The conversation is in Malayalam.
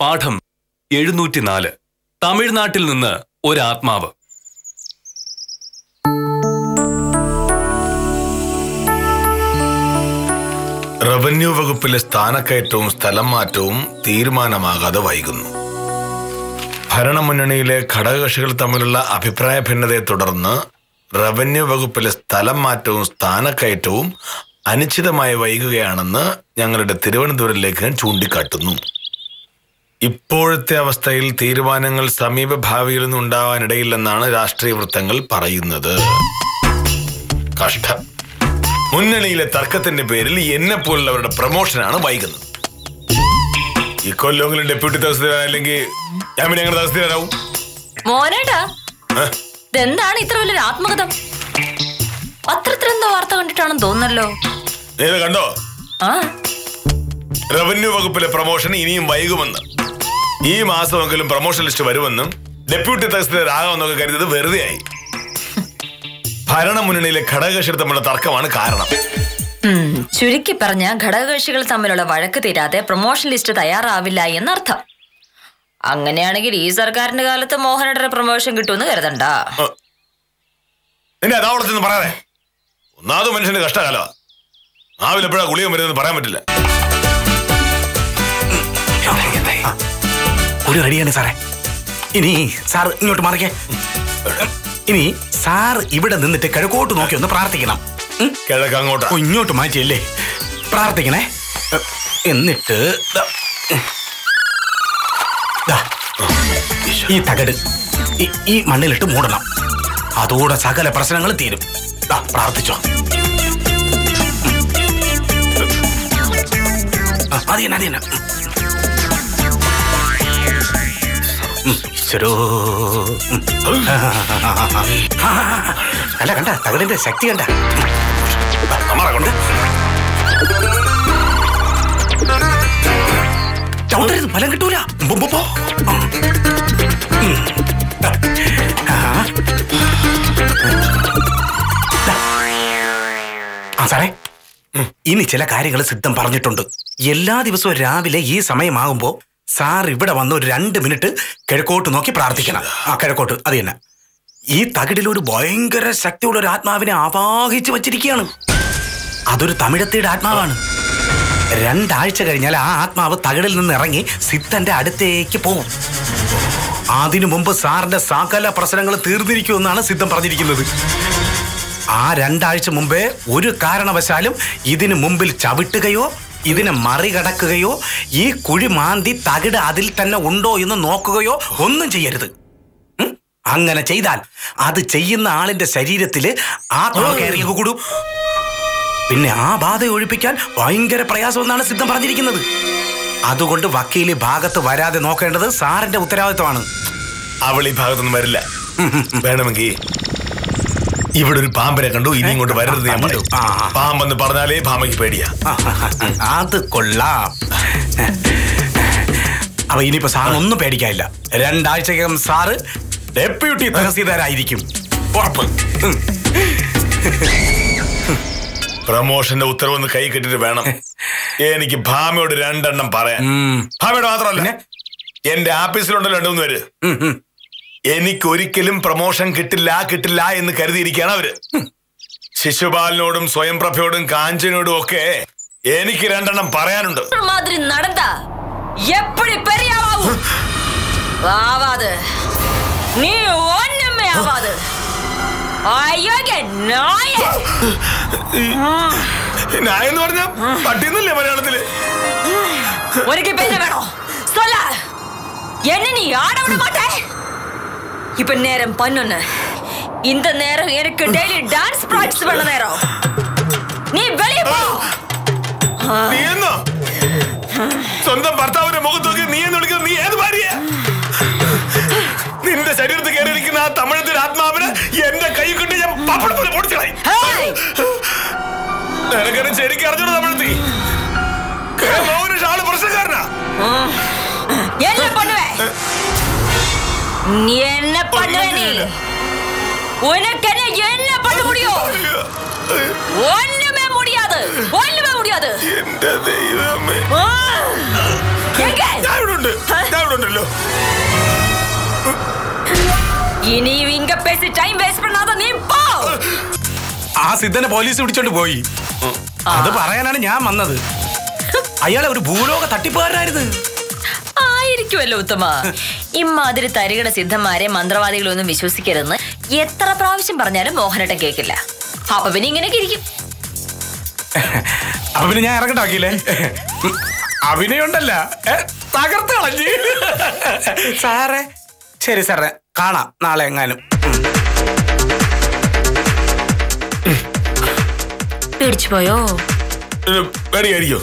പാഠം 704. തമിഴ്നാട്ടിൽ നിന്ന് ഒരാത്മാവ്. റവന്യൂ വകുപ്പിലെ സ്ഥാനക്കയറ്റവും സ്ഥലം മാറ്റവും തീരുമാനമാകാതെ വൈകുന്നു. ഭരണമുന്നണിയിലെ ഘടകകക്ഷികൾ തമ്മിലുള്ള അഭിപ്രായ ഭിന്നതയെ തുടർന്ന് റവന്യൂ വകുപ്പിലെ സ്ഥലം മാറ്റവും സ്ഥാനക്കയറ്റവും അനിശ്ചിതമായി വൈകുകയാണെന്ന് ഞങ്ങളുടെ തിരുവനന്തപുരം ലേഖകൻ ചൂണ്ടിക്കാട്ടുന്നു. ഇപ്പോഴത്തെ അവസ്ഥയിൽ തീരുമാനങ്ങൾ സമീപ ഭാവിയിൽ നിന്നും ഉണ്ടാവാനിടയില്ലെന്നാണ് രാഷ്ട്രീയ വൃത്തങ്ങൾ പറയുന്നത്. കഷ്ടം. മുന്നണിയിലെ തർക്കത്തിന്റെ പേരിൽ എന്നെ പോലുള്ളവരുടെ പ്രമോഷനാണ് വൈകുന്നത്. ഈ കൊല്ലമെങ്കിലും ഡെപ്യൂട്ടി തഹസിൽദാരല്ലെങ്കിൽ ഞാൻ പിന്നെ എങ്ങനെ തഹസിൽദാരാവും? മോനേട്ടാ, ഇതെന്താണ് ഇത്ര വലിയൊരു ആത്മകഥം? പത്രത്തിലെന്തോ വാർത്ത കണ്ടിട്ടാണെന്ന് തോന്നല്ലോ. നീ കണ്ടോ? റവന്യൂ വകുപ്പിലെ പ്രമോഷൻ ഇനിയും വൈകുമെന്ന്, ഈ മാസമെങ്കിലും പ്രമോഷൻ ലിസ്റ്റ് വരുമെന്നും ഡെപ്യൂട്ടി തഹസിൽദാർ ആകാമെന്നൊക്കെ കരുതിയത് വെറുതെയായി. ഭരണമുന്നണിയിലെ ഘടകകക്ഷികൾ തമ്മിലുള്ള തർക്കമാണ് കാരണം. ചുരുക്കി പറഞ്ഞ ഘടകകക്ഷികൾ തമ്മിലുള്ള വഴക്ക് തീരാതെ പ്രൊമോഷൻ ലിസ്റ്റ് തയ്യാറാവില്ല എന്നർത്ഥം. അങ്ങനെയാണെങ്കിൽ ഈ സർക്കാരിന്റെ കാലത്ത് മോഹനേട്ടന് പ്രൊമോഷൻ കിട്ടുമെന്ന് കരുതണ്ട. നിന്നെ അതാവളത്തൊന്നും പറയാതെ. ഒന്നാമത് മനുഷ്യന്റെ കഷ്ടകാലമാ. നാവിലെപ്പോഴാ ഗുളികം വരുന്നതെന്ന് പറയാൻ പറ്റില്ല. ഒരു റെഡിയാണ് സാറേ. ഇനി സാർ ഇങ്ങോട്ട് മാറിക്കേ. ഇനി സാർ ഇവിടെ നിന്നിട്ട് കിഴക്കോട്ട് നോക്കി ഒന്ന് പ്രാർത്ഥിക്കണം. കിഴക്ക് അങ്ങോട്ട് ഇങ്ങോട്ട് മാറ്റിയല്ലേ പ്രാർത്ഥിക്കണേ. എന്നിട്ട് ഈ തകട് ഈ മണ്ണിലിട്ട് മൂടണം. അതോടെ സകല പ്രശ്നങ്ങൾ തീരും. പ്രാർത്ഥിച്ചോ. അതിനെ അല്ല കണ്ട തകടിന്റെ ശക്തി കണ്ട. കൊണ്ട് ചവിട്ടരുത്, ഫലം കിട്ടൂല. സാറേ, ഇനി ചില കാര്യങ്ങൾ സിദ്ധം പറഞ്ഞിട്ടുണ്ട്. എല്ലാ ദിവസവും രാവിലെ ഈ സമയമാകുമ്പോ സാർ ഇവിടെ വന്ന് ഒരു 2 മിനിറ്റ് കിഴക്കോട്ട് നോക്കി പ്രാർത്ഥിക്കണം. കിഴക്കോട്ട്. അത് തന്നെ. ഈ തകിടിൽ ഒരു ഭയങ്കര ശക്തിയുള്ള ഒരു ആത്മാവിനെ ആവാഹിച്ചു വച്ചിരിക്കുകയാണ്. അതൊരു തമിഴത്തിയുടെ ആത്മാവാണ്. 2 ആഴ്ച കഴിഞ്ഞാൽ ആ ആത്മാവ് തകിടിൽ നിന്ന് ഇറങ്ങി സിദ്ധന്റെ അടുത്തേക്ക് പോകും. അതിനു മുമ്പ് സാറിന്റെ സകല പ്രശ്നങ്ങൾ തീർന്നിരിക്കുമെന്നാണ് സിദ്ധം പറഞ്ഞിരിക്കുന്നത്. ആ 2 ആഴ്ച മുമ്പേ ഒരു കാരണവശാലും ഇതിനു മുമ്പിൽ ചവിട്ടുകയോ ഇതിനെ മറികടക്കുകയോ ഈ കുഴി മാന്തി തകിട് അതിൽ തന്നെ ഉണ്ടോ എന്ന് നോക്കുകയോ ഒന്നും ചെയ്യരുത്. അങ്ങനെ ചെയ്താൽ അത് ചെയ്യുന്ന ആളിന്റെ ശരീരത്തില് ആത്മാവ് കയറി കൂടും. പിന്നെ ആ ബാധ ഒഴിപ്പിക്കാൻ ഭയങ്കര പ്രയാസമെന്നാണ് സിദ്ധം പറഞ്ഞിരിക്കുന്നത്. അതുകൊണ്ട് വക്കീല് ഭാഗത്ത് വരാതെ നോക്കേണ്ടത് സാറിന്റെ ഉത്തരവാദിത്വമാണ്. അവൾ ഈ ഭാഗത്തൊന്നും വരില്ല. വേണമെങ്കിൽ ഇവിടെ ഒരു പാമ്പിനെ കണ്ടു, ഇനി ഇങ്ങോട്ട് വരരുത് ഞാൻ പറയും. പാമ്പെന്ന് പറഞ്ഞാലേ ഭാമയ്ക്ക് പേടിയാ. അത് കൊള്ളാം. അപ്പൊ ഇനിയിപ്പോ സാർ ഒന്നും പേടിക്കാനില്ല. 2 ആഴ്ചക്കകം സാറ് ഡെപ്യൂട്ടി തഹസീൽദാരായിരിക്കും. ഉറപ്പ്. പ്രമോഷന്റെ ഉത്തരവൊന്ന് കൈ കെട്ടിട്ട് വേണം എനിക്ക് ഭാമയോട് 2 എണ്ണം പറയാൻ. ഭാമയോട് മാത്രമല്ല, എന്റെ ആഫീസിലുണ്ടല്ലോ 2-3 പേര്. എനിക്കൊരിക്കലും പ്രമോഷൻ കിട്ടില്ല എന്ന് കരുതിയിരിക്കുകയാണ് അവര്. ശിശുപാലനോടും സ്വയംപ്രഭയോടും കാഞ്ചനോടും ഒക്കെ എനിക്ക് 2 എണ്ണം പറയാനുണ്ട്. നായെന്ന് പറഞ്ഞ പട്ടിന്നല്ലേ മലയാളത്തില്? இப்ப நேரம் 11. இந்த நேரம் எனக்கு டெய்லி டான்ஸ் பிராக்டிஸ் பண்ண நேரம். நீ வெளிய போ. നീ എന്നോ സ്വന്തം ഭർത്താവിന്റെ മുഖത്ത് നോക്കി നീ എന്ന് വിളിക്കുന്നത്? നീ ഏത് ഭാര്യ? നിന്റെ ശരീരത്തിൽ കയറിയിരിക്കുന്ന ആ തമിഴത്തിന്റെ ആത്മാവിന് എന്റെ കൈ കൊണ്ട് ഞാൻ പപ്പട പോലെ പൊടിച്ചളായി. നിനക്കെന്നെ ശരിക്കും അറിഞ്ഞോളൂ തമിഴത്തി. ഷാള് പ്രശ്നക്കാരനാ. என்ன பண்ணுவே? நீ என்ன பண்ணுவே? நீ உனக்கு என்ன பண்ண முடியும்? ஒண்ணுமே முடியாது. ஒண்ணுமே முடியாது. എന്റെ ദൈവമേ. எங்க? ഞാൻ ഇവിടെ ഉണ്ട്. പിടിച്ചിട്ടുണ്ടല്ലോ. ഇനിയും ഇങ്ക പേസി ടൈം വേസ്റ്റ് பண்ணாத നീ പോ. ആ സിദ്ധനെ പോലീസ് പിടിച്ചോണ്ട് പോയി. അത് പറയാനാണ് ഞാൻ വന്നത്. അയാളെ ഒരു ഭൂലോക തട്ടിപ്പുകാരനായിരുന്നു. ആയിരിക്കുമല്ലോ ഉത്തമ. ഇമ്മാതിരി തരികട സിദ്ധന്മാരെ മന്ത്രവാദികളൊന്നും വിശ്വസിക്കരുതെന്ന് എത്ര പ്രാവശ്യം പറഞ്ഞാലും മോഹനേട്ടൻ കേൾക്കില്ല. അപ്പൊ പിന്നെ ഇങ്ങനെയൊക്കെ ഇരിക്കും. അപ്പൊ പിന്നെ ഞാൻ ഇറങ്ങട്ടാക്കിയില്ലേ? അഭിനയുണ്ടല്ല, തകർത്ത് കളഞ്ഞ്. സാറേ ശരി സാറേ, കാണാം നാളെ എങ്ങാനും. പേടിച്ചു പോയോ? പേടിയായിരിക്കോ?